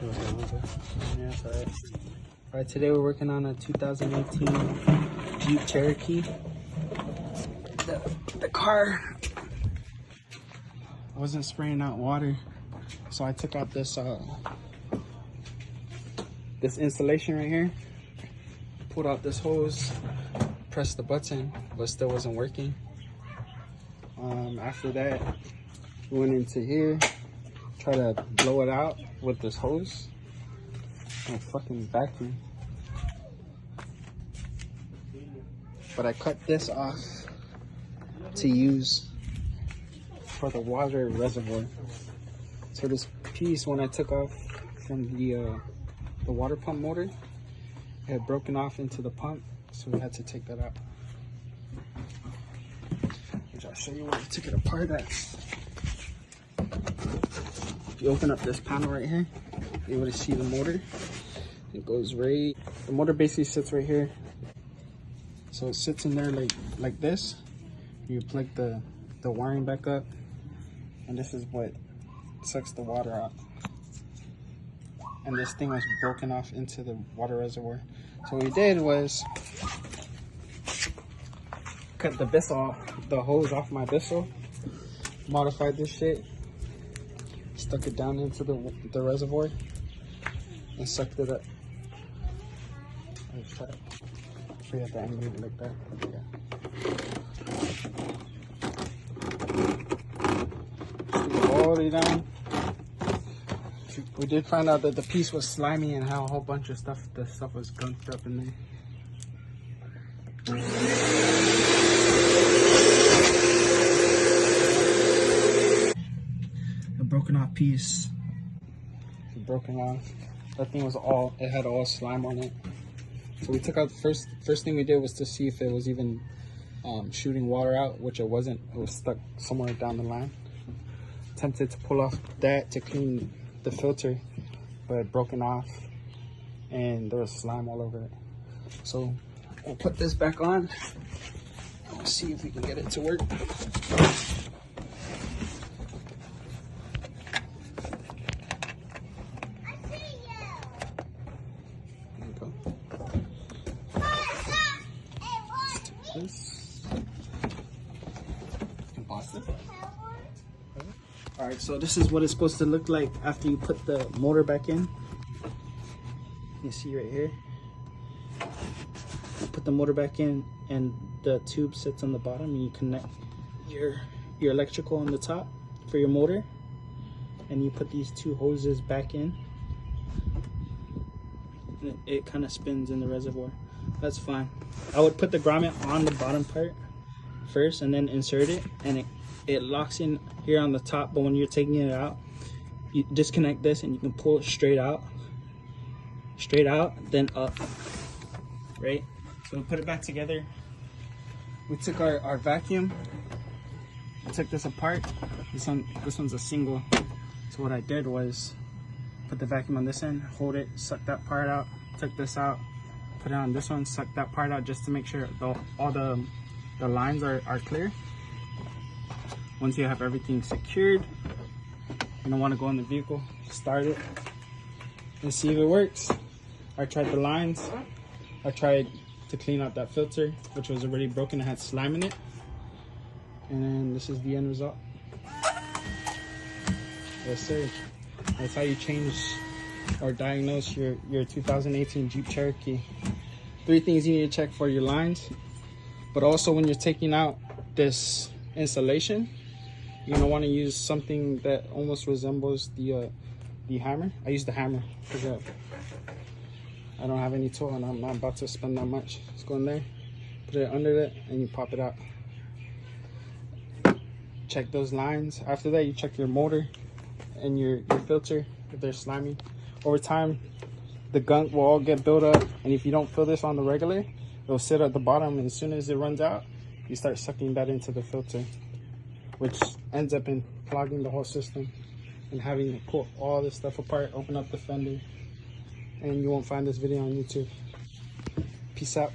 Yeah, it's alright. Alright, today we're working on a 2018 Jeep Cherokee. The car wasn't spraying out water, so I took out this this insulation right here, pulled out this hose, pressed the button, but still wasn't working. After that, we went into here, try to blow it out with this hose and fucking vacuum. But I cut this off to use for the water reservoir. So this piece, when I took off from the water pump motor, it had broken off into the pump, so we had to take that out. Which I'll show you where we took it apart at. If you open up this panel right here, you're able to see the motor. It goes right, the motor basically sits right here. So it sits in there like this. You plug the wiring back up, and this is what sucks the water out. And this thing was broken off into the water reservoir. So what we did was cut the bissel, the hose off my bissel, modified this shit, stuck it down into the reservoir, and sucked it up. Let's try it. So you have to angle it like that. Yeah. All the way down. We did find out that the piece was slimy and how a whole bunch of stuff, the stuff was gunked up in there. A broken off piece. Broken off. That thing was it had all slime on it. So we took out the first thing we did was to see if it was even shooting water out, which it wasn't. It was stuck somewhere down the line. Attempted to pull off that to clean the filter, but it broken off and there was slime all over it. So we'll put this back on and we'll see if we can get it to work. Alright, so this is what it's supposed to look like after you put the motor back in. You see right here. You put the motor back in and the tube sits on the bottom, and you connect your electrical on the top for your motor, and you put these two hoses back in. And it kind of spins in the reservoir. That's fine. I would put the grommet on the bottom part first and then insert it, and it locks in here on the top, but when you're taking it out, you disconnect this and you can pull it straight out, then up, right? So we put it back together. We took our vacuum, we took this apart. This one's a single. So what I did was put the vacuum on this end, hold it, suck that part out, took this out, put it on this one, suck that part out, just to make sure all the lines are clear. Once you have everything secured, you don't want to go in the vehicle, start it and see if it works. I tried the lines. I tried to clean out that filter, which was already broken and had slime in it. And then this is the end result. Yes, sir. That's how you change or diagnose your 2018 Jeep Cherokee. 3 things you need to check for your lines, but also when you're taking out this insulation, you're gonna want to use something that almost resembles the hammer. I use the hammer because I don't have any tool and I'm not about to spend that much. Just go in there, put it under it, and you pop it out. Check those lines. After that, you check your motor and your filter if they're slimy. Over time, the gunk will all get built up, and if you don't fill this on the regular, it'll sit at the bottom, and as soon as it runs out, you start sucking that into the filter, which ends up in clogging the whole system and having to pull all this stuff apart, open up the fender, and you won't find this video on YouTube. Peace out.